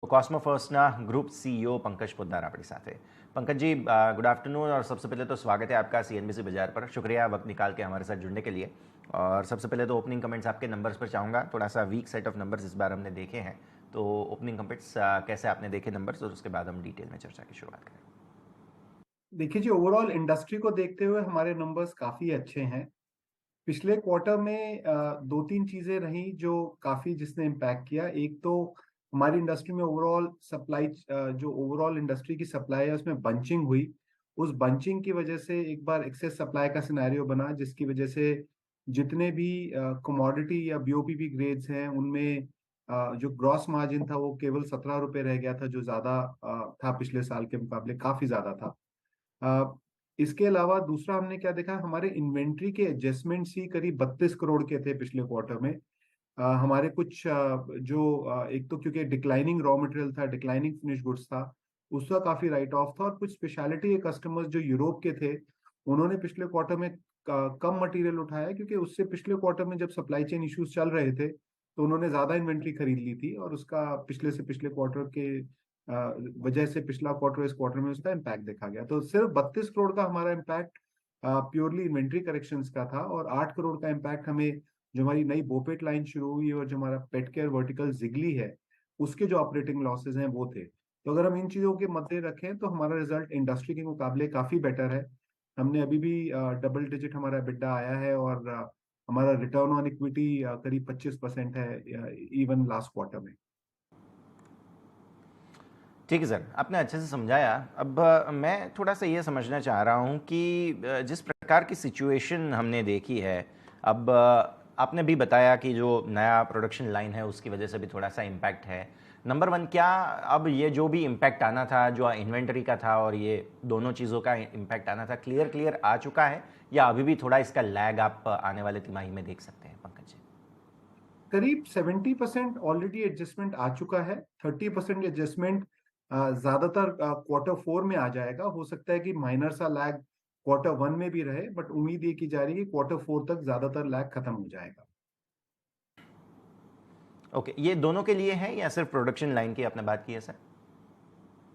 Cosmo फर्स्टના group CEO Pankaj Poddar આપણી સાથે। पंकज जी, गुड आफ्टरनून और सबसे पहले तो स्वागत है आपका सीएनबीसी बाजार पर। शुक्रिया वक्त निकाल के हमारे साथ जुड़ने के लिए। और सबसे पहले तो ओपनिंग कमेंट्स आपके नंबर्स पर चाहूँगा। थोड़ा सा वीक सेट ऑफ नंबर्स इस बार हमने देखे हैं, तो ओपनिंग कमेंट्स कैसे आपने देखे नंबर्स, और उसके बाद हम डिटेल में चर्चा की शुरुआत करें। देखिए जी, ओवरऑल इंडस्ट्री को देखते हुए हमारे नंबर्स काफी अच्छे हैं। पिछले क्वार्टर में दो तीन चीजें रही जो काफी जिसने इम्पैक्ट किया। एक तो हमारी इंडस्ट्री में ओवरऑल सप्लाई, जो ओवरऑल इंडस्ट्री की सप्लाई है उसमें बंचिंग हुई। उस बंचिंग की वजह से एक बार एक्सेस सप्लाई का सिनेरियो बना, जिसकी वजह से जितने भी कमोडिटी या बीओपीपी ग्रेड्स हैं उनमें जो ग्रॉस मार्जिन था वो केवल 17 रुपए रह गया था, जो ज्यादा था, पिछले साल के मुकाबले काफी ज्यादा था। अ, इसके अलावा दूसरा हमने क्या देखा, हमारे इन्वेंट्री के एडजस्टमेंट्स ही करीब 32 करोड़ के थे पिछले क्वार्टर में। हमारे कुछ एक तो क्योंकि डिक्लाइनिंग रॉ मटेरियल था, डिक्लाइनिंग फिनिश गुड्स था, उसका काफी राइट ऑफ था। और कुछ स्पेशलिटी कस्टमर्स जो यूरोप के थे, उन्होंने पिछले क्वार्टर में कम मटेरियल उठाया, क्योंकि उससे पिछले क्वार्टर में जब सप्लाई चेन इश्यूज चल रहे थे तो उन्होंने ज्यादा इन्वेंट्री खरीद ली थी, और उसका पिछले से पिछले क्वार्टर के वजह से पिछला क्वार्टर इस क्वार्टर में उसका इम्पैक्ट देखा गया। तो सिर्फ 32 करोड़ का हमारा इम्पैक्ट प्योरली इन्वेंट्री करेक्शंस का था, और 8 करोड़ का इम्पैक्ट हमें जो हमारी नई बोपेट लाइन शुरू हुई और जो हमारा पेट केयर वर्टिकल जिगली है उसके जो ऑपरेटिंग लॉसेज हैं वो थे। तो अगर हम इन चीजों के मद्दे रखें तो हमारा रिजल्ट इंडस्ट्री के मुकाबले काफी बेटर है। हमने अभी भी डबल डिजिट हमारा बिड्डा आया है, और हमारा रिटर्न ऑन इक्विटी करीब 25% है इवन लास्ट क्वार्टर में। ठीक है सर, आपने अच्छे से समझाया। अब मैं थोड़ा सा ये समझना चाह रहा हूँ कि जिस प्रकार की सिचुएशन हमने देखी है, अब आपने भी बताया कि जो नया प्रोडक्शन लाइन है उसकी वजह से भी थोड़ा सा इम्पैक्ट है। नंबर वन, क्या अब ये जो भी इम्पैक्ट आना था, जो इन्वेंटरी का था और ये दोनों चीज़ों का इम्पैक्ट आना था, क्लियर आ चुका है, या अभी भी थोड़ा इसका लैग आप आने वाले तिमाही में देख सकते हैं पंकज जी? करीब 70% ऑलरेडी एडजस्टमेंट आ चुका है। 30% एडजस्टमेंट ज्यादातर क्वार्टर 4 में आ जाएगा। हो सकता है कि माइनर सा लैग क्वार्टर 1 में भी रहे, बट उम्मीद ये की जा रही है कि क्वार्टर 4 तक ज्यादातर लैग खत्म हो जाएगा। ओके, ये दोनों के लिए है या सिर्फ प्रोडक्शन लाइन की आपने बात की है सर?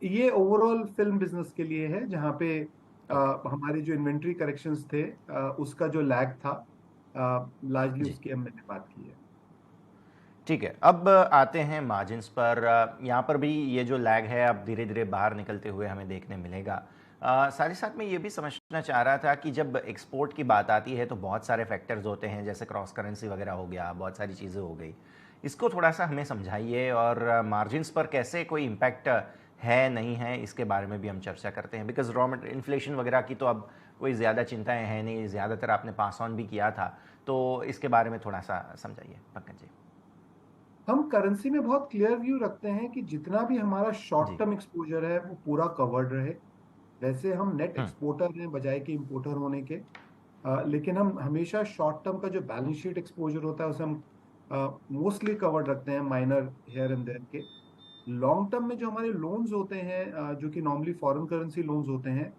ये ओवरऑल फिल्म बिजनेस के लिए है, जहाँ पे ओके, हमारे जो इन्वेंट्री करेक्शंस थे उसका जो लैग था, लार्जली जी, उसकी हमने बात की है। ठीक है। अब आते हैं मार्जिन्स पर। यहाँ पर भी ये जो लैग है अब धीरे धीरे बाहर निकलते हुए हमें देखने मिलेगा। साथ ही साथ मैं ये भी समझना चाह रहा था कि जब एक्सपोर्ट की बात आती है तो बहुत सारे फैक्टर्स होते हैं, जैसे क्रॉस करेंसी वगैरह हो गया, बहुत सारी चीज़ें हो गई। इसको थोड़ा सा हमें समझाइए, और मार्जिन्स पर कैसे कोई इम्पैक्ट है नहीं है इसके बारे में भी हम चर्चा करते हैं। बिकॉज रॉ मटेरियल इन्फ्लेशन वगैरह की तो अब कोई ज़्यादा चिंताएं हैं नहीं, ज़्यादातर आपने पास ऑन भी किया था। तो इसके बारे में थोड़ा सा समझाइए पंकज जी। हम करेंसी में बहुत क्लियर व्यू रखते हैं कि जितना भी हमारा शॉर्ट जी। टर्म एक्सपोजर है वो पूरा कवर्ड रहे। वैसे हम नेट हम्म। एक्सपोर्टर हैं बजाय कि इंपोर्टर होने के। लेकिन हम हमेशा शॉर्ट टर्म का जो बैलेंस शीट एक्सपोजर होता है उसे हम मोस्टली कवर्ड रखते हैं, माइनर हेयर एंड देयर के। लॉन्ग टर्म में जो हमारे लोन्स होते हैं, जो कि नॉर्मली फॉरेन करेंसी लोन्स होते हैं,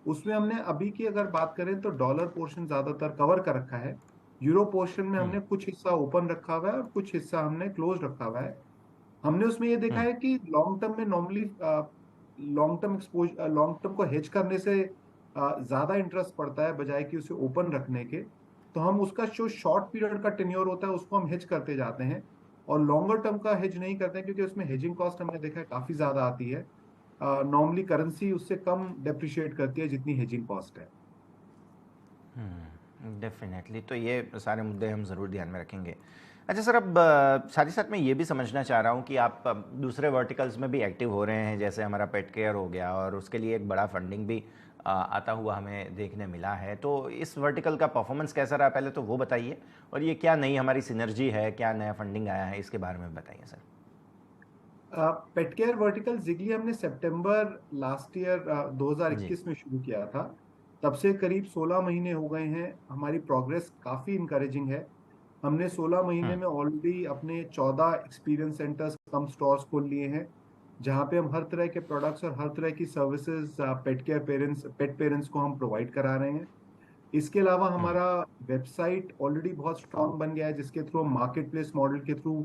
उसमें हमने अभी की अगर बात करें तो डॉलर पोर्शन ज्यादातर कवर कर रखा है। यूरो पोर्शन में हम्म। हमने कुछ हिस्सा ओपन रखा हुआ है और कुछ हिस्सा हमने क्लोज रखा हुआ है। हमने उसमें ये देखा हम्म। है कि लॉन्ग टर्म में नॉर्मली लॉन्ग टर्म को हेज करने से ज्यादा इंटरेस्ट पड़ता है बजाय कि उसे ओपन रखने के। तो हम उसका जो शॉर्ट पीरियड का टेन्योर होता है उसको हम हेज करते जाते हैं, और लॉन्गर टर्म का हेज नहीं करते हैं, क्योंकि उसमें हेजिंग कॉस्ट हमने देखा है काफी ज्यादा आती है। नॉर्मली करेंसी उससे कम डेप्रिशिएट करती है जितनी हेजिंग कॉस्ट है। डेफिनेटली, तो ये सारे मुद्दे हम ज़रूर ध्यान में रखेंगे। अच्छा सर, अब साथ ही साथ मैं ये भी समझना चाह रहा हूँ कि आप दूसरे वर्टिकल्स में भी एक्टिव हो रहे हैं, जैसे हमारा पेट केयर हो गया, और उसके लिए एक बड़ा फंडिंग भी आता हुआ हमें देखने मिला है। तो इस वर्टिकल का परफॉर्मेंस कैसा रहा, पहले तो वो बताइए। और ये क्या नई हमारी सिनर्जी है, क्या नया फंडिंग आया है, इसके बारे में बताइए सर। पेट केयर वर्टिकल जिगली हमने सितंबर लास्ट ईयर जी। 2021 में शुरू किया था। तब से करीब 16 महीने हो गए हैं। हमारी प्रोग्रेस काफी इंकरेजिंग है। हमने 16 महीने हम्म। में ऑलरेडी अपने 14 एक्सपीरियंस सेंटर्स कम स्टोर्स खोल लिए हैं, जहाँ पे हम हर तरह के प्रोडक्ट्स और हर तरह की सर्विसेज पेट पेरेंट्स को हम प्रोवाइड करा रहे हैं। इसके अलावा हम्म। हमारा वेबसाइट ऑलरेडी बहुत स्ट्रांग बन गया है, जिसके थ्रू हम मार्केट प्लेस मॉडल के थ्रू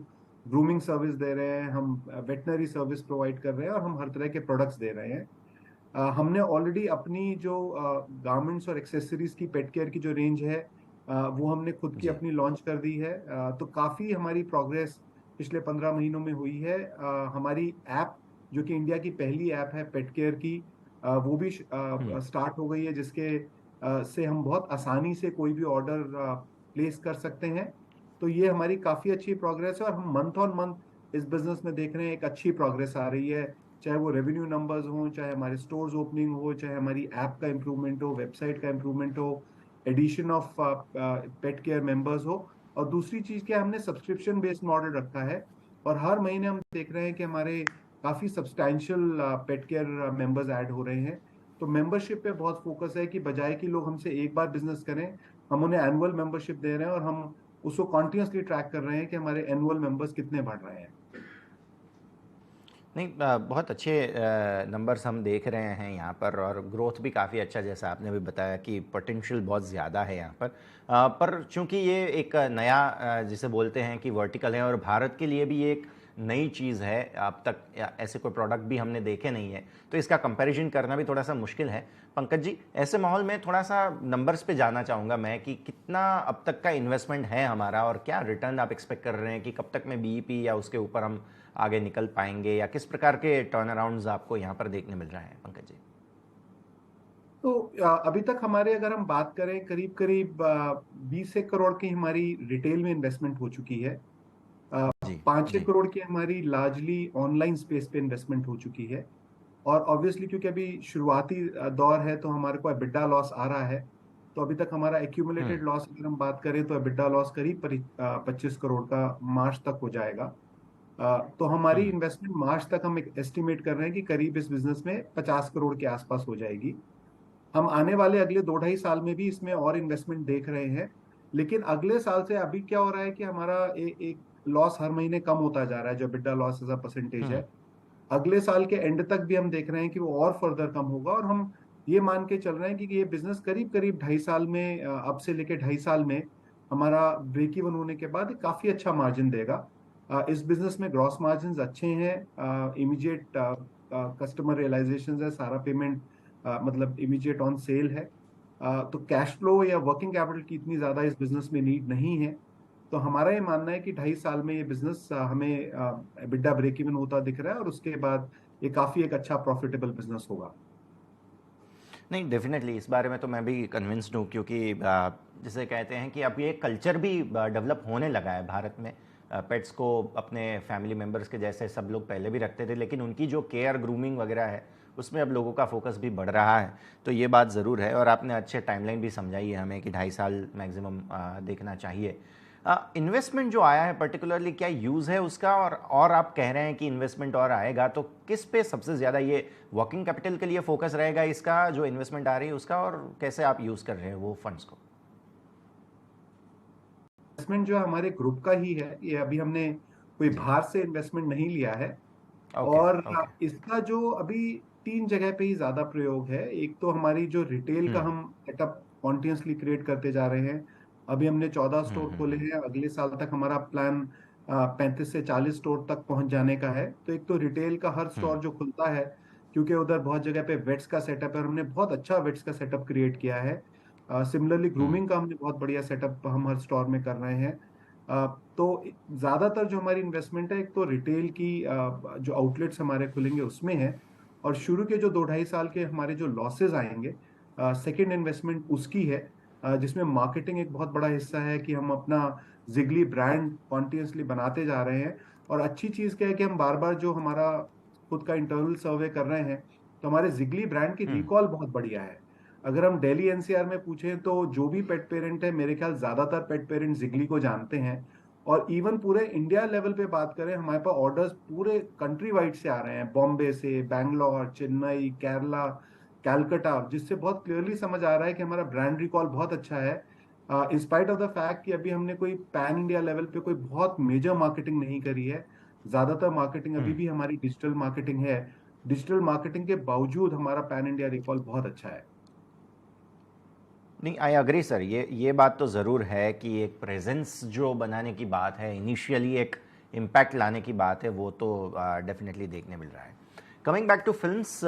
ग्रूमिंग सर्विस दे रहे हैं, हम वेटनरी सर्विस प्रोवाइड कर रहे हैं और हम हर तरह के प्रोडक्ट्स दे रहे हैं। हमने ऑलरेडी अपनी जो गारमेंट्स और एक्सेसरीज की पेट केयर की जो रेंज है वो हमने खुद की जी। अपनी लॉन्च कर दी है। तो काफ़ी हमारी प्रोग्रेस पिछले 15 महीनों में हुई है। हमारी ऐप जो कि इंडिया की पहली ऐप है पेट केयर की, वो भी हुँ। स्टार्ट हो गई है, जिसके से हम बहुत आसानी से कोई भी ऑर्डर प्लेस कर सकते हैं। तो ये हमारी काफ़ी अच्छी प्रोग्रेस है और हम मंथ ऑन मंथ इस बिजनेस में देख रहे हैं एक अच्छी प्रोग्रेस आ रही है। चाहे वो रेवेन्यू नंबर्स हों, चाहे हमारे स्टोर्स ओपनिंग हो, चाहे हमारी ऐप का इम्प्रूवमेंट हो, वेबसाइट का इम्प्रूवमेंट हो, addition of pet care members हो। और दूसरी चीज क्या, हमने सब्सक्रिप्शन बेस्ड मॉडल रखा है और हर महीने हम देख रहे हैं कि हमारे काफी सब्सटैंशियल पेट केयर मेंबर्स ऐड हो रहे हैं। तो मेंबरशिप पे बहुत फोकस है कि बजाय कि लोग हमसे एक बार बिजनेस करें, हम उन्हें एनुअल मेंबरशिप दे रहे हैं और हम उसको कॉन्टिन्यूसली ट्रैक कर रहे हैं कि हमारे एनुअल मेंबर्स कितने बढ़ रहे हैं। नहीं, बहुत अच्छे नंबर्स हम देख रहे हैं यहाँ पर और ग्रोथ भी काफ़ी अच्छा, जैसा आपने भी बताया कि पोटेंशियल बहुत ज़्यादा है यहाँ पर। पर चूंकि ये एक नया जिसे बोलते हैं कि वर्टिकल है और भारत के लिए भी ये एक नई चीज़ है, अब तक ऐसे कोई प्रोडक्ट भी हमने देखे नहीं है, तो इसका कंपैरिजन करना भी थोड़ा सा मुश्किल है। पंकज जी, ऐसे माहौल में थोड़ा सा नंबर्स पे जाना चाहूँगा मैं कि कितना अब तक का इन्वेस्टमेंट है हमारा और क्या रिटर्न आप एक्सपेक्ट कर रहे हैं कि कब तक में बीईपी या उसके ऊपर हम आगे निकल पाएंगे, या किस प्रकार के टर्न अराउंड्स आपको यहाँ पर देखने मिल रहे हैं पंकज जी? तो अभी तक हमारे, अगर हम बात करें, करीब करीब 20 एक करोड़ की हमारी रिटेल में इन्वेस्टमेंट हो चुकी है। जी। 5 6 करोड़ की हमारी लार्जली ऑनलाइन स्पेस पे इन्वेस्टमेंट हो चुकी है। और ऑब्वियसली क्योंकि अभी शुरुआती दौर है तो हमारे को एबिटा लॉस आ रहा है। तो अभी तक हमारा हम्म। एक्यूमुलेटेड लॉस अगर हम बात करें तो एबिटा लॉस करीब 25 करोड़ का मार्च तक हो जाएगा। तो हमारी हम्म। इन्वेस्टमेंट मार्च तक हम एक एस्टिमेट कर रहे हैं कि करीब इस बिजनेस में 50 करोड़ के आसपास हो जाएगी। हम आने वाले अगले 2 ढाई साल में भी इसमें और इन्वेस्टमेंट देख रहे हैं। लेकिन अगले साल से अभी क्या हो रहा है कि हमारा एक लॉस हर महीने कम होता जा रहा है, जो बिड्डा लॉस एज अ परसेंटेज हम्म। है। अगले साल के एंड तक भी हम देख रहे हैं कि वो और फर्दर कम होगा और हम ये मान के चल रहे हैं कि ये बिजनेस करीब करीब 2.5 साल में, अब से लेके 2.5 साल में हमारा ब्रेक इवन होने के बाद काफी अच्छा मार्जिन देगा। इस बिजनेस में ग्रॉस मार्जिन अच्छे हैं, इमीडिएट कस्टमर रियलाइजेशन है, सारा पेमेंट मतलब इमीडिएट ऑन सेल है। तो कैश फ्लो या वर्किंग कैपिटल की इतनी ज्यादा इस बिजनेस में नीड नहीं है। तो हमारा ये मानना है कि 2.5 साल में ये बिजनेस हमें EBITDA ब्रेक इवन होता दिख रहा है और उसके बाद ये काफी एक अच्छा प्रॉफिटेबल बिजनेस होगा। नहीं, डेफिनेटली इस बारे में तो मैं भी कन्विंस्ड हूँ, क्योंकि जिसे कहते हैं कि अब ये कल्चर भी डेवलप होने लगा है भारत में। पेट्स को अपने फैमिली मेम्बर्स के जैसे सब लोग पहले भी रखते थे, लेकिन उनकी जो केयर ग्रूमिंग वगैरह है उसमें अब लोगों का फोकस भी बढ़ रहा है। तो ये बात ज़रूर है और आपने अच्छे टाइमलाइन भी समझाई है हमें कि 2.5 साल मैक्सिमम देखना चाहिए। इन्वेस्टमेंट जो आया है पर्टिकुलरली, क्या यूज़ है उसका? और आप कह रहे हैं कि इन्वेस्टमेंट और आएगा, तो किस पे सबसे ज़्यादा ये वर्किंग कैपिटल के लिए फोकस रहेगा इसका, जो इन्वेस्टमेंट आ रही है उसका, और कैसे आप यूज़ कर रहे हैं वो फंड्स को? इन्वेस्टमेंट जो हमारे ग्रुप का ही है, ये अभी हमने कोई जी। बाहर से इन्वेस्टमेंट नहीं लिया है। ओके। और ओके। इसका जो अभी 3 जगह पे ही ज्यादा प्रयोग है। एक तो हमारी जो रिटेल का हम्म। हम सेटअप कॉन्टिन्यूसली क्रिएट करते जा रहे हैं। अभी हमने 14 स्टोर खोले हम्म। हैं, अगले साल तक हमारा प्लान 35 से 40 स्टोर तक पहुंच जाने का है। तो एक तो रिटेल का हर हम्म। स्टोर जो खुलता है, क्योंकि उधर बहुत जगह पे वेट्स का सेटअप है और हमने बहुत अच्छा वेट्स का सेटअप क्रिएट किया है। सिमिलरली हम्म। ग्रूमिंग का हमने बहुत बढ़िया सेटअप हम हर स्टोर में कर रहे हैं। तो ज्यादातर जो हमारी इन्वेस्टमेंट है, एक तो रिटेल की जो आउटलेट्स हमारे खुलेंगे उसमें है। और शुरू के जो 2 ढाई साल के हमारे जो लॉसेस आएंगे, सेकंड इन्वेस्टमेंट उसकी है, जिसमें मार्केटिंग एक बहुत बड़ा हिस्सा है कि हम अपना जिगली ब्रांड कॉन्टिन्यूसली बनाते जा रहे हैं। और अच्छी चीज क्या है कि हम बार बार जो हमारा खुद का इंटरनल सर्वे कर रहे हैं, तो हमारे जिगली ब्रांड की हम्म। रिकॉल बहुत बढ़िया है। अगर हम दिल्ली एनसीआर में पूछें तो जो भी पेट पेरेंट है, मेरे ख्याल ज्यादातर पेट पेरेंट जिगली को जानते हैं। और इवन पूरे इंडिया लेवल पे बात करें, हमारे पास ऑर्डर्स पूरे कंट्री वाइड से आ रहे हैं, बॉम्बे से, बैंगलोर, चेन्नई, केरला, कैलकाटा, जिससे बहुत क्लियरली समझ आ रहा है कि हमारा ब्रांड रिकॉल बहुत अच्छा है। In spite of the fact कि अभी हमने कोई पैन इंडिया लेवल पे कोई बहुत मेजर मार्केटिंग नहीं करी है। ज्यादातर मार्केटिंग अभी हम्म। भी हमारी डिजिटल मार्केटिंग है। डिजिटल मार्केटिंग के बावजूद हमारा पैन इंडिया रिकॉल बहुत अच्छा है। नहीं, आई अग्री सर, ये बात तो ज़रूर है कि एक प्रेजेंस जो बनाने की बात है, इनिशियली एक इम्पैक्ट लाने की बात है वो तो डेफिनेटली देखने मिल रहा है। कमिंग बैक टू फिल्म्स,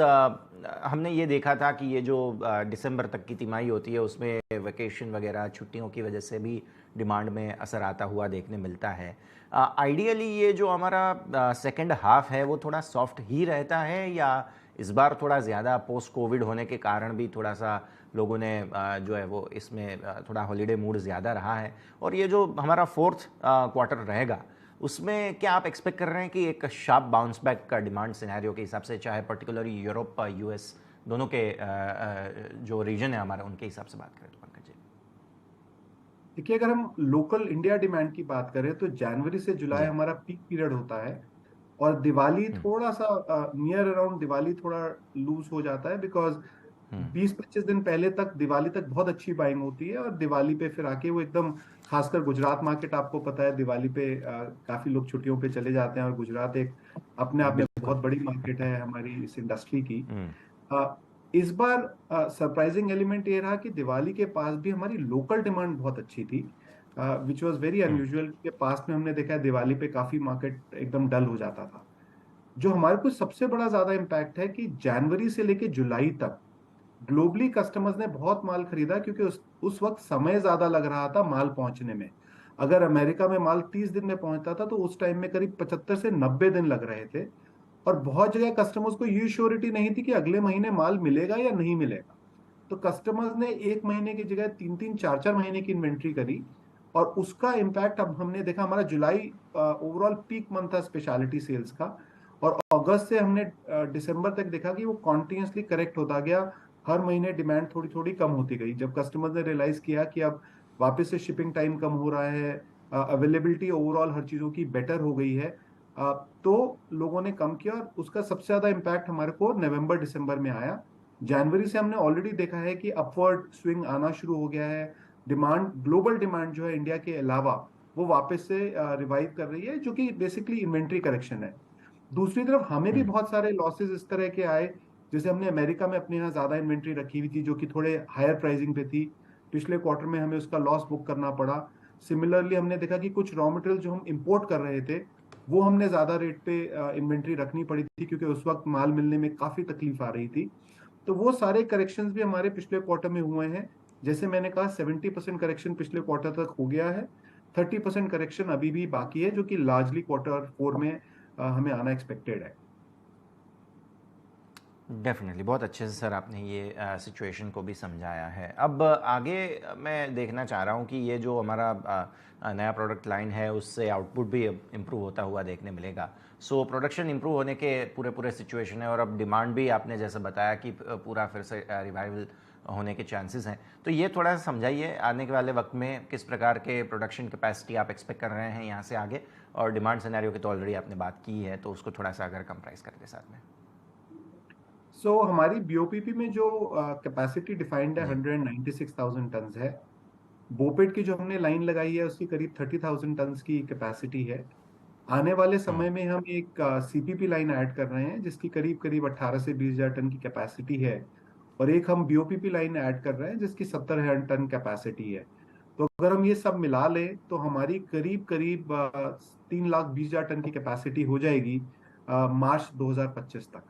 हमने ये देखा था कि ये जो दिसंबर तक की तिमाही होती है उसमें वेकेशन वगैरह छुट्टियों की वजह से भी डिमांड में असर आता हुआ देखने मिलता है। आइडियली ये जो हमारा सेकंड हाफ है वो थोड़ा सॉफ्ट ही रहता है, या इस बार थोड़ा ज़्यादा पोस्ट कोविड होने के कारण भी थोड़ा सा लोगों ने जो है वो इसमें थोड़ा हॉलीडे मूड ज़्यादा रहा है, और ये जो हमारा फोर्थ क्वार्टर रहेगा उसमें क्या आप एक्सपेक्ट कर रहे हैं कि एक शार्प बाउंस बैक का डिमांड सिनेरियो के हिसाब से, चाहे पर्टिकुलरली यूरोप यूएस दोनों के जो रीजन है हमारा उनके हिसाब से बात करें तो पंकज जी? देखिए, अगर हम लोकल इंडिया डिमांड की बात करें तो जनवरी से जुलाई जी। हमारा पीक पीरियड होता है, और दिवाली हम्म। थोड़ा सा नियर अराउंड दिवाली थोड़ा लूज हो जाता है, बिकॉज हम्म। 20-25 दिन पहले तक दिवाली तक बहुत अच्छी बाइंग होती है, और दिवाली पे फिर आके वो एकदम, खासकर गुजरात मार्केट आपको पता है, दिवाली पे काफी लोग छुट्टियों पे चले जाते हैं, और गुजरात एक अपने आप में बहुत बिल्कुल। बड़ी मार्केट है हमारी इस इंडस्ट्री की। हम्म। अ, इस बार सरप्राइजिंग एलिमेंट ये रहा कि दिवाली के पास भी हमारी लोकल डिमांड बहुत अच्छी थी, which was very hmm. Unusual, के पास में हमने देखा है दिवाली पे काफी मार्केट एकदम डल हो जाता था। जो हमारे को सबसे बड़ा ज्यादा इम्पैक्ट है कि जनवरी से लेके जुलाई तक ग्लोबली कस्टमर्स ने बहुत माल खरीदा, क्योंकि उस वक्त समय ज्यादा लग रहा था माल पहुंचने में। अगर अमेरिका में माल 30 दिन में पहुंचता था तो उस टाइम में करीब 75 से 90 दिन लग रहे थे, और बहुत जगह कस्टमर्स को ये श्योरिटी नहीं थी कि अगले महीने माल मिलेगा या नहीं मिलेगा। तो कस्टमर्स ने एक महीने की जगह 3-3 4-4 महीने की इन्वेंट्री करी, और उसका इम्पैक्ट अब हमने देखा। हमारा जुलाई ओवरऑल पीक मंथ था स्पेशलिटी सेल्स का, और अगस्त से हमने दिसंबर तक देखा कि वो कॉन्टिन्यूसली करेक्ट होता गया। हर महीने डिमांड थोड़ी थोड़ी कम होती गई, जब कस्टमर्स ने रियलाइज किया कि अब वापस से शिपिंग टाइम कम हो रहा है, अवेलेबिलिटी ओवरऑल हर चीजों की बेटर हो गई है, तो लोगों ने कम किया, और उसका सबसे ज्यादा इम्पैक्ट हमारे को नवंबर दिसंबर में आया। जनवरी से हमने ऑलरेडी देखा है कि अपवर्ड स्विंग आना शुरू हो गया है। डिमांड, ग्लोबल डिमांड जो है इंडिया के अलावा, वो वापस से रिवाइव कर रही है, जो कि बेसिकली इन्वेंट्री करेक्शन है। दूसरी तरफ हमें भी हम्म। बहुत सारे लॉसेस इस तरह के आए, जैसे हमने अमेरिका में अपने यहाँ ज्यादा इन्वेंट्री रखी हुई थी जो कि थोड़े हायर प्राइसिंग पे थी। पिछले क्वार्टर में हमें उसका लॉस बुक करना पड़ा। सिमिलरली हमने देखा कि कुछ रॉ मटेरियल जो हम इंपोर्ट कर रहे थे, वो हमने ज्यादा रेट पे इन्वेंट्री रखनी पड़ी थी, क्योंकि उस वक्त माल मिलने में काफी तकलीफ आ रही थी। तो वो सारे करेक्शंस भी हमारे पिछले क्वार्टर में हुए हैं। जैसे मैंने कहा, 70% करेक्शन पिछले क्वार्टर तक हो गया है, 30% करेक्शन अभी भी बाकी है, जो कि लार्जली क्वार्टर 4 में हमें आना एक्सपेक्टेड है। डेफिनेटली बहुत अच्छे से सर आपने ये सिचुएशन को भी समझाया है। अब आगे मैं देखना चाह रहा हूँ कि ये जो हमारा नया प्रोडक्ट लाइन है उससे आउटपुट भी इम्प्रूव होता हुआ देखने मिलेगा। सो प्रोडक्शन इम्प्रूव होने के पूरे पूरे सिचुएशन है, और अब डिमांड भी आपने जैसे बताया कि पूरा फिर से रिवाइवल होने के चांसेस हैं। तो ये थोड़ा सा समझाइए, आने के वाले वक्त में किस प्रकार के प्रोडक्शन कैपेसिटी आप एक्सपेक्ट कर रहे हैं यहाँ से आगे, और डिमांड सिनेरियो की तो ऑलरेडी आपने बात की है, तो उसको थोड़ा सा अगर कंप्राइज कर दे साथ में। हमारी बीओपीपी में जो कैपेसिटी डिफाइंड है जी। 196,000 टन है। बोपेट की जो हमने लाइन लगाई है उसकी करीब 30,000 टन की कैपेसिटी है। आने वाले हम्म। समय में हम एक सीपीपी लाइन ऐड कर रहे हैं, जिसकी करीब करीब 18 से 20,000 टन की कैपेसिटी है, और एक हम बीओपीपी लाइन ऐड कर रहे हैं जिसकी 70,000 टन कैपेसिटी है। तो अगर हम ये सब मिला लें तो हमारी करीब करीब 3,20,000 टन की कैपेसिटी हो जाएगी मार्च 2025 तक।